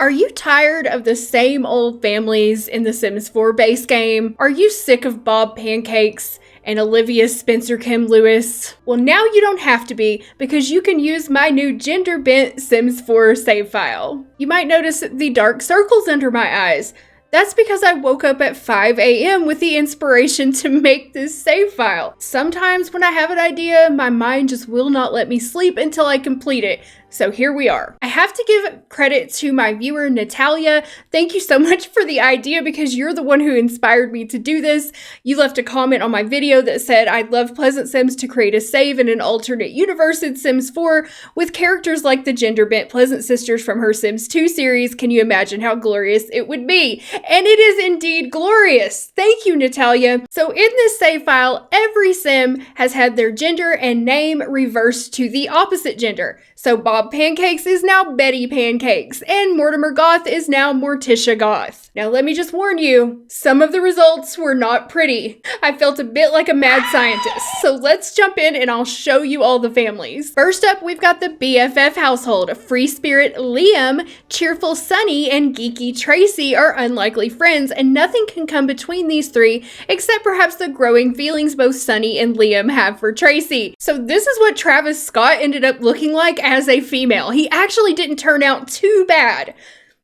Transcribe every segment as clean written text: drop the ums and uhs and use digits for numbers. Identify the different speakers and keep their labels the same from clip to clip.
Speaker 1: Are you tired of the same old families in the Sims 4 base game? Are you sick of Bob Pancakes and Olivia Spencer Kim Lewis? Well, now you don't have to be, because you can use my new Genderbent Sims 4 save file. You might notice the dark circles under my eyes. That's because I woke up at 5 a.m. with the inspiration to make this save file. Sometimes when I have an idea, my mind just will not let me sleep until I complete it. So here we are. I have to give credit to my viewer, Natalia. Thank you so much for the idea, because you're the one who inspired me to do this. You left a comment on my video that said, I'd love PleasantSims to create a save in an alternate universe in Sims 4 with characters like the Genderbent Pleasant sisters from her Sims 2 series. Can you imagine how glorious it would be? And it is indeed glorious. Thank you, Natalia. So in this save file, every Sim has had their gender and name reversed to the opposite gender. So Bob Pancakes is now Betty Pancakes, and Mortimer Goth is now Morticia Goth. Now let me just warn you, some of the results were not pretty. I felt a bit like a mad scientist. So let's jump in and I'll show you all the families. First up, we've got the BFF Household. Free Spirit Liam, Cheerful Sunny, and Geeky Tracy are unlikely friends, and nothing can come between these three except perhaps the growing feelings both Sunny and Liam have for Tracy. So this is what Travis Scott ended up looking like as a female. He actually didn't turn out too bad,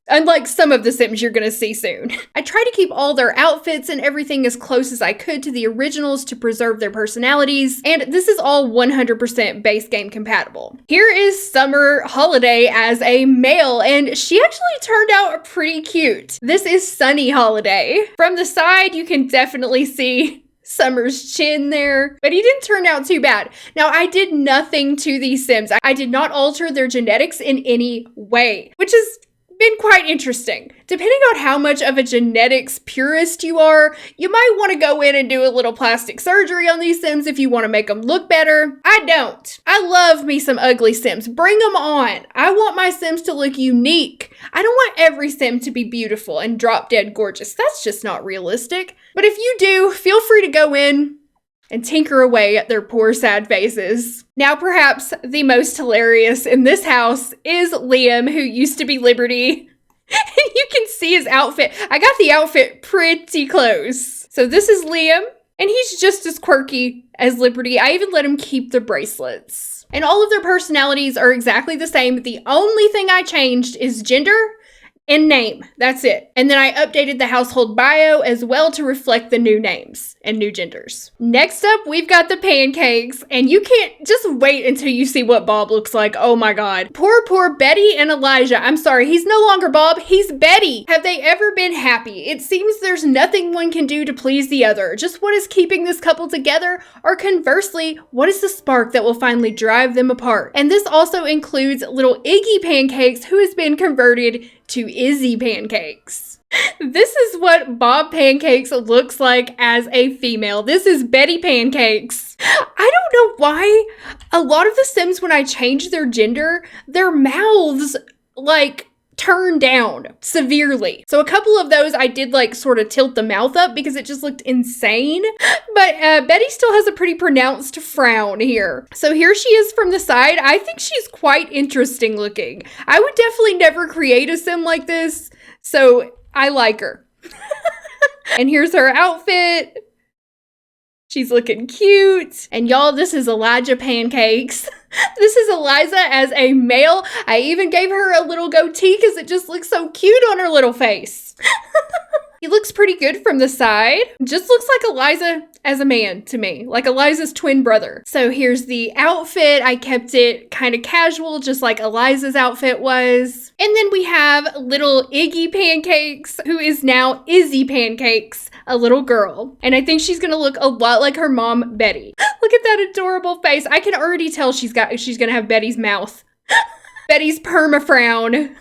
Speaker 1: unlike some of the Sims you're gonna see soon. I tried to keep all their outfits and everything as close as I could to the originals to preserve their personalities, and this is all 100% base game compatible. Here is Summer Holiday as a male, and she actually turned out pretty cute. This is Sunny Holiday. From the side, you can definitely see Summer's chin there, but he didn't turn out too bad. Now, I did nothing to these Sims. I did not alter their genetics in any way, which has been quite interesting. Depending on how much of a genetics purist you are, you might want to go in and do a little plastic surgery on these Sims if you want to make them look better. I don't. I love me some ugly Sims. Bring them on. I want my Sims to look unique. I don't want every Sim to be beautiful and drop dead gorgeous. That's just not realistic. But if you do, feel free to go in and tinker away at their poor, sad faces. Now, perhaps the most hilarious in this house is Liam, who used to be Liberty. And you can see his outfit. I got the outfit pretty close. So this is Liam, and he's just as quirky as Liberty. I even let him keep the bracelets. And all of their personalities are exactly the same. The only thing I changed is gender and name. That's it. And then I updated the household bio as well to reflect the new names and new genders. Next up, we've got the Pancakes, and you can't just wait until you see what Bob looks like. Oh my God. Poor Betty and Elijah. I'm sorry, he's no longer Bob, he's Betty. Have they ever been happy? It seems there's nothing one can do to please the other. Just what is keeping this couple together? Or conversely, what is the spark that will finally drive them apart? And this also includes little Iggy Pancakes, who has been converted to Izzy Pancakes. This is what Bob Pancakes looks like as a female. This is Betty Pancakes. I don't know why a lot of the Sims, when I change their gender, their mouths like turn down severely. So a couple of those I did like sort of tilt the mouth up because it just looked insane. But Betty still has a pretty pronounced frown here. So here she is from the side. I think she's quite interesting looking. I would definitely never create a Sim like this, so I like her. And here's her outfit. She's looking cute. And y'all, this is Elijah Pancakes. This is Eliza as a male. I even gave her a little goatee because it just looks so cute on her little face. He looks pretty good from the side. Just looks like Eliza as a man to me, like Eliza's twin brother. So here's the outfit. I kept it kind of casual, just like Eliza's outfit was. And then we have little Iggy Pancakes, who is now Izzy Pancakes, a little girl. And I think she's gonna look a lot like her mom, Betty. Look at that adorable face. I can already tell she's gonna have Betty's mouth. Betty's perma frown.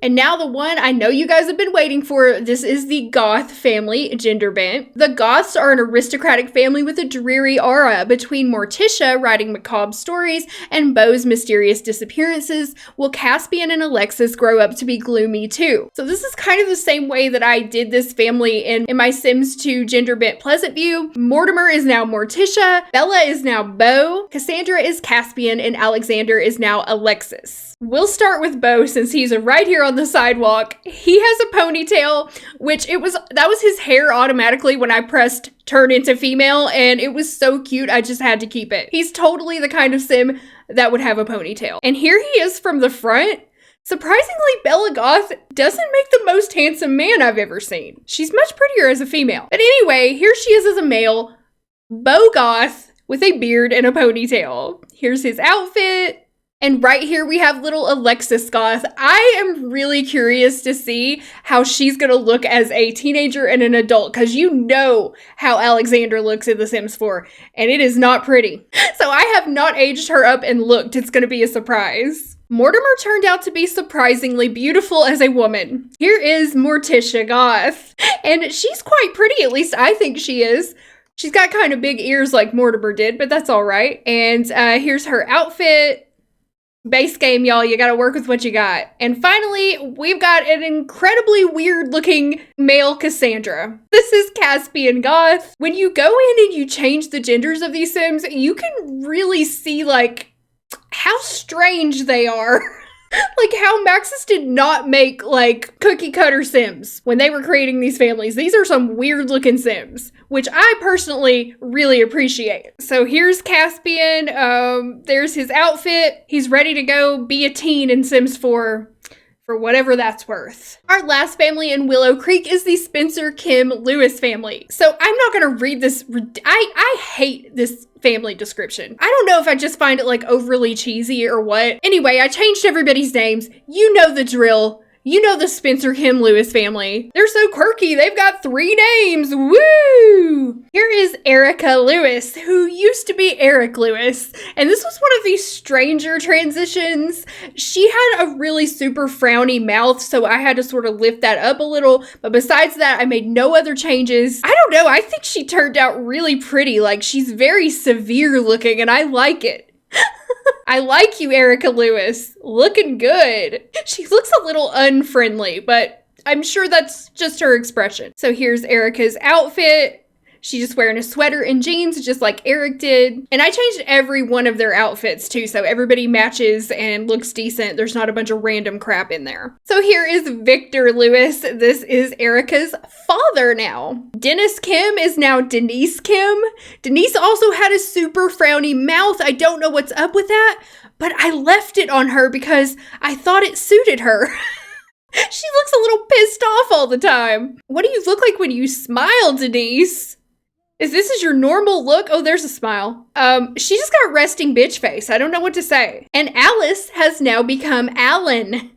Speaker 1: And now the one I know you guys have been waiting for. This is the Goth family, Genderbent. The Goths are an aristocratic family with a dreary aura. Between Morticia writing macabre stories and Beau's mysterious disappearances, will Caspian and Alexis grow up to be gloomy too? So this is kind of the same way that I did this family in my Sims 2 Genderbent Pleasant View. Mortimer is now Morticia, Bella is now Beau, Cassandra is Caspian, and Alexander is now Alexis. We'll start with Beau since he's right here on on the sidewalk. He has a ponytail, which that was his hair automatically when I pressed turn into female, and it was so cute, I just had to keep it. He's totally the kind of sim that would have a ponytail. And here he is from the front. Surprisingly, Bella Goth doesn't make the most handsome man I've ever seen. She's much prettier as a female. But anyway, here she is as a male, Beau Goth, with a beard and a ponytail. Here's his outfit. And right here we have little Alexis Goth. I am really curious to see how she's gonna look as a teenager and an adult, because you know how Alexandra looks in The Sims 4, and it is not pretty. So I have not aged her up and looked. It's gonna be a surprise. Mortimer turned out to be surprisingly beautiful as a woman. Here is Morticia Goth, and she's quite pretty, at least I think she is. She's got kind of big ears like Mortimer did, but that's all right. And here's her outfit. Base game, y'all. You gotta work with what you got. And finally, we've got an incredibly weird looking male Cassandra. This is Caspian Goth. When you go in and you change the genders of these Sims, you can really see like how strange they are. Like how Maxis did not make like cookie cutter Sims when they were creating these families. These are some weird looking Sims, which I personally really appreciate. So here's Caspian. There's his outfit. He's ready to go be a teen in Sims 4 for whatever that's worth. Our last family in Willow Creek is the Spencer Kim Lewis family. So I'm not gonna read this. I hate this family description. I don't know if I just find it like overly cheesy or what. Anyway, I changed everybody's names. You know the drill. You know the Spencer Kim Lewis family. They're so quirky. They've got 3 names. Woo! Here is Erica Lewis, who used to be Eric Lewis. And this was one of these stranger transitions. She had a really super frowny mouth, so I had to sort of lift that up a little. But besides that, I made no other changes. I don't know. I think she turned out really pretty. Like, she's very severe looking, and I like it. I like you, Erica Lewis. Looking good. She looks a little unfriendly, but I'm sure that's just her expression. So here's Erica's outfit. She's just wearing a sweater and jeans, just like Eric did. And I changed every one of their outfits too, so everybody matches and looks decent. There's not a bunch of random crap in there. So here is Victor Lewis. This is Erica's father now. Dennis Kim is now Denise Kim. Denise also had a super frowny mouth. I don't know what's up with that, but I left it on her because I thought it suited her. She looks a little pissed off all the time. What do you look like when you smile, Denise? Is this your normal look? Oh, there's a smile. She just got resting bitch face. I don't know what to say. And Alice has now become Alan.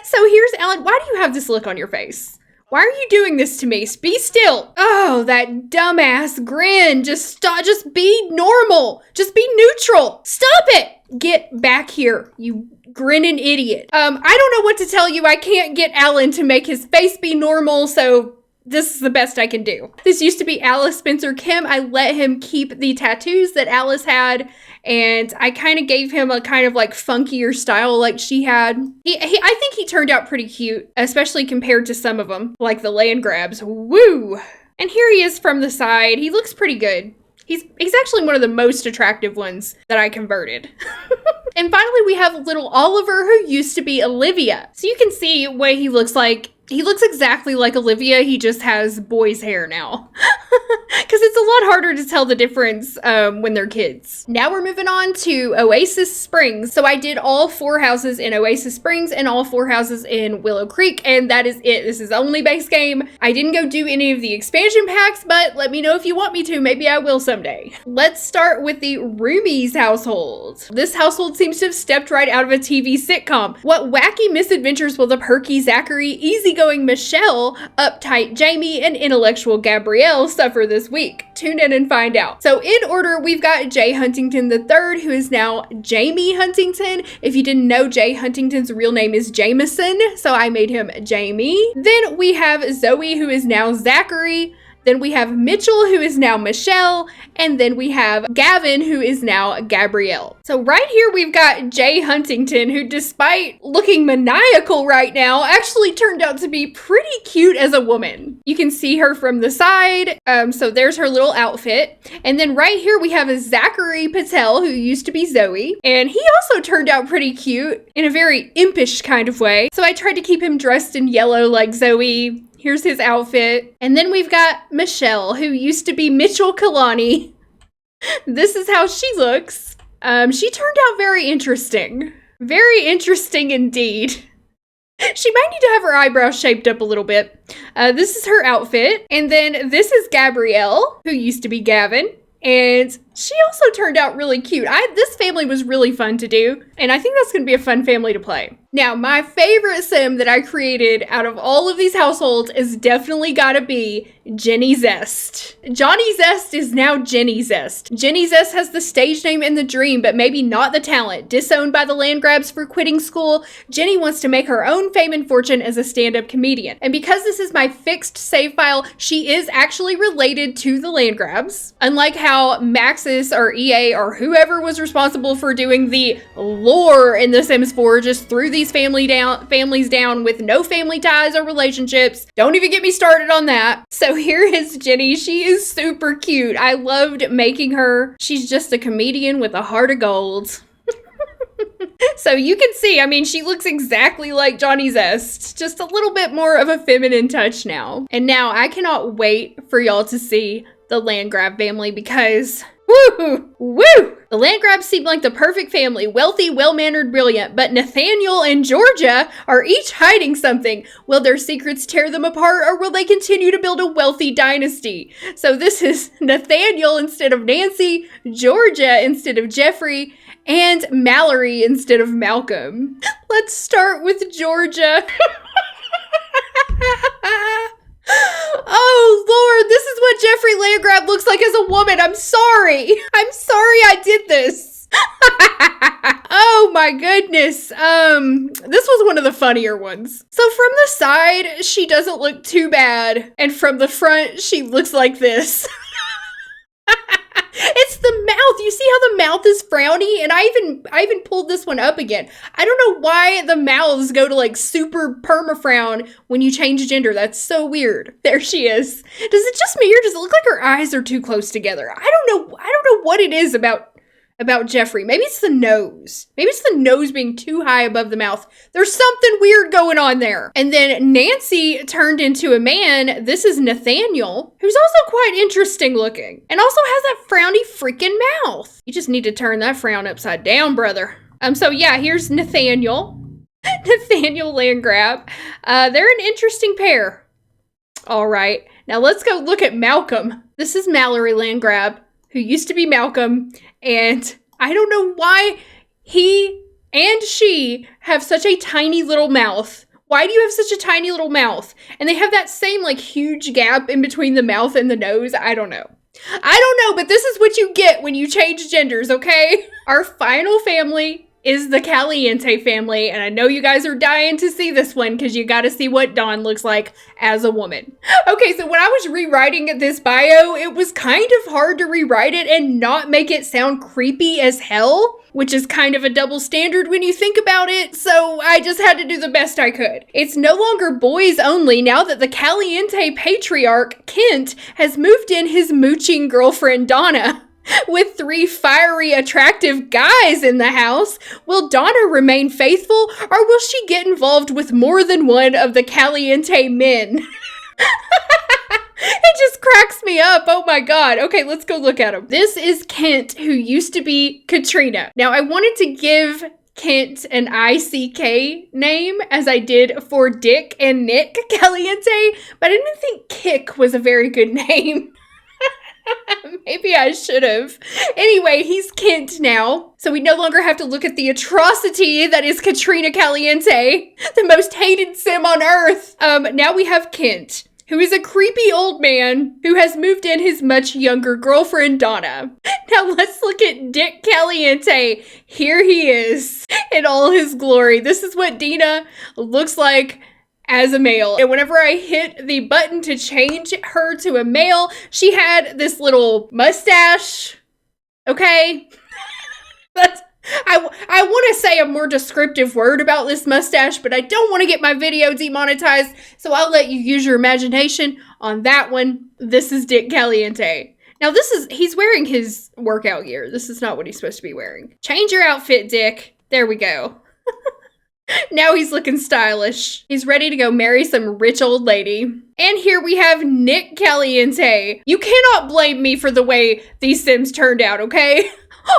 Speaker 1: So here's Alan. Why do you have this look on your face? Why are you doing this to me? Be still. Oh, that dumbass grin. Just stop. Just be normal. Just be neutral. Stop it. Get back here, you grinning idiot. I don't know what to tell you. I can't get Alan to make his face be normal, so this is the best I can do. This used to be Alice Spencer Kim. I let him keep the tattoos that Alice had, and I kind of gave him a kind of like funkier style like she had. I think he turned out pretty cute, especially compared to some of them, like the Landgrabs. Woo! And here he is from the side. He looks pretty good. He's actually one of the most attractive ones that I converted. And finally, we have little Oliver, who used to be Olivia. So you can see what he looks like. He looks exactly like Olivia, he just has boy's hair now. Because it's a lot harder to tell the difference when they're kids. Now we're moving on to Oasis Springs. So I did all 4 houses in Oasis Springs and all 4 houses in Willow Creek, and that is it. This is only base game. I didn't go do any of the expansion packs, but let me know if you want me to. Maybe I will someday. Let's start with the Roomies household. This household seems to have stepped right out of a TV sitcom. What wacky misadventures will the perky Zachary, easygoing Michelle, uptight Jamie, and intellectual Gabrielle suffer this week? Tune in and find out. So in order, we've got Jay Huntington III, who is now Jamie Huntington. If you didn't know, Jay Huntington's real name is Jameson, so I made him Jamie. Then we have Zoe, who is now Zachary. Then we have Mitchell, who is now Michelle. And then we have Gavin, who is now Gabrielle. So right here, we've got Jay Huntington, who despite looking maniacal right now, actually turned out to be pretty cute as a woman. You can see her from the side. So there's her little outfit. And then right here, we have a Zachary Patel, who used to be Zoe. And he also turned out pretty cute in a very impish kind of way. So I tried to keep him dressed in yellow like Zoe. Here's his outfit. And then we've got Michelle, who used to be Mitchell Kalani. This is how she looks. She turned out very interesting. Very interesting indeed. She might need to have her eyebrows shaped up a little bit. This is her outfit. And then this is Gabrielle, who used to be Gavin. And she also turned out really cute. This family was really fun to do. And I think that's going to be a fun family to play. Now, my favorite sim that I created out of all of these households is definitely got to be Jenny Zest. Johnny Zest is now Jenny Zest. Jenny Zest has the stage name in the dream, but maybe not the talent. Disowned by the Landgrabs for quitting school, Jenny wants to make her own fame and fortune as a stand-up comedian. And because this is my fixed save file, she is actually related to the Landgrabs. Unlike how Maxis or EA or whoever was responsible for doing the lore in The Sims 4 just threw these families down with no family ties or relationships. Don't even get me started on that. So here is Jenny. She is super cute. I loved making her. She's just a comedian with a heart of gold. So you can see, I mean, she looks exactly like Johnny Zest, just a little bit more of a feminine touch now. And now I cannot wait for y'all to see the Landgrab family because woo! The Landgrabs seem like the perfect family, wealthy, well-mannered, brilliant, but Nathaniel and Georgia are each hiding something. Will their secrets tear them apart, or will they continue to build a wealthy dynasty? So this is Nathaniel instead of Nancy, Georgia instead of Jeffrey, and Mallory instead of Malcolm. Let's start with Georgia. Oh, Lord, this is what Jeffrey Landgrab looks like as a woman. I'm sorry. I'm sorry I did this. Oh, my goodness. This was one of the funnier ones. So from the side, she doesn't look too bad. And from the front, she looks like this. It's the mouth. You see how the mouth is frowny? And I even pulled this one up again. I don't know why the mouths go to like super perma-frown when you change gender. That's so weird. There she is. Does it just me or does it look like her eyes are too close together? I don't know what it is about Jeffrey. Maybe it's the nose. Maybe it's the nose being too high above the mouth. There's something weird going on there. And then Nancy turned into a man. This is Nathaniel, who's also quite interesting looking and also has that frowny freaking mouth. You just need to turn that frown upside down, brother. So yeah, here's Nathaniel. Nathaniel Landgrab. They're an interesting pair. All right. Now let's go look at Malcolm. This is Mallory Landgrab, who used to be Malcolm, and I don't know why he and she have such a tiny little mouth. Why do you have such a tiny little mouth? And they have that same like huge gap in between the mouth and the nose. I don't know, but this is what you get when you change genders, okay? Our final family is the Caliente family, and I know you guys are dying to see this one because you got to see what Dawn looks like as a woman. Okay, so when I was rewriting this bio, it was kind of hard to rewrite it and not make it sound creepy as hell, which is kind of a double standard when you think about it, so I just had to do the best I could. It's no longer boys only now that the Caliente patriarch, Kent, has moved in his mooching girlfriend, Donna. With 3 fiery, attractive guys in the house, will Donna remain faithful, or will she get involved with more than one of the Caliente men? It just cracks me up. Oh my God. Okay, let's go look at him. This is Kent, who used to be Katrina. Now, I wanted to give Kent an ICK name, as I did for Dick and Nick Caliente, but I didn't think Kick was a very good name. Maybe I should have. Anyway, he's Kent now, so we no longer have to look at the atrocity that is Katrina Caliente, the most hated sim on earth. Now we have Kent, who is a creepy old man who has moved in his much younger girlfriend, Donna. Now let's look at Dick Caliente. Here he is in all his glory. This is what Dina looks like as a male. And whenever I hit the button to change her to a male, she had this little mustache. Okay? That's, I want to say a more descriptive word about this mustache, but I don't want to get my video demonetized, so I'll let you use your imagination on that one. This is Dick Caliente. Now he's wearing his workout gear. This is not what he's supposed to be wearing. Change your outfit, Dick. There we go. Now he's looking stylish. He's ready to go marry some rich old lady. And here we have Nick Caliente. You cannot blame me for the way these Sims turned out, okay?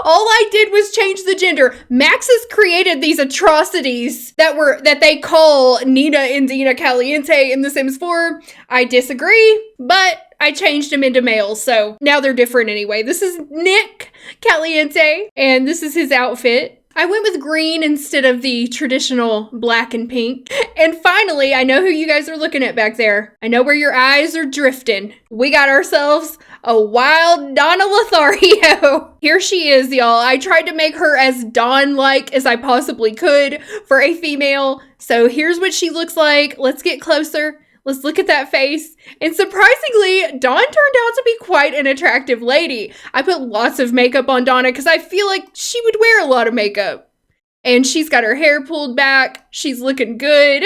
Speaker 1: All I did was change the gender. Max has created these atrocities that they call Nina and Dina Caliente in The Sims 4. I disagree, but I changed him into males, so now they're different anyway. This is Nick Caliente, and this is his outfit. I went with green instead of the traditional black and pink. And finally, I know who you guys are looking at back there. I know where your eyes are drifting. We got ourselves a wild Donna Lothario. Here she is, y'all. I tried to make her as Dawn-like as I possibly could for a female. So here's what she looks like. Let's get closer. Let's look at that face. And surprisingly, Dawn turned out to be quite an attractive lady. I put lots of makeup on Donna because I feel like she would wear a lot of makeup. And she's got her hair pulled back. She's looking good.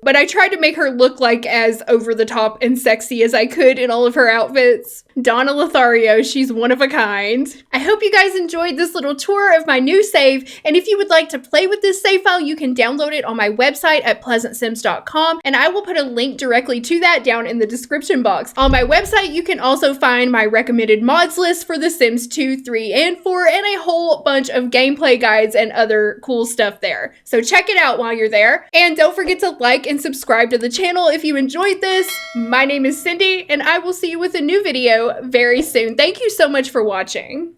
Speaker 1: But I tried to make her look like as over the top and sexy as I could in all of her outfits. Donna Lothario, she's one of a kind. I hope you guys enjoyed this little tour of my new save, and if you would like to play with this save file, you can download it on my website at PleasantSims.com, and I will put a link directly to that down in the description box. On my website, you can also find my recommended mods list for The Sims 2, 3, and 4, and a whole bunch of gameplay guides and other cool stuff there. So check it out while you're there, and don't forget to like and subscribe to the channel if you enjoyed this. My name is Cindy, and I will see you with a new video very soon. Thank you so much for watching.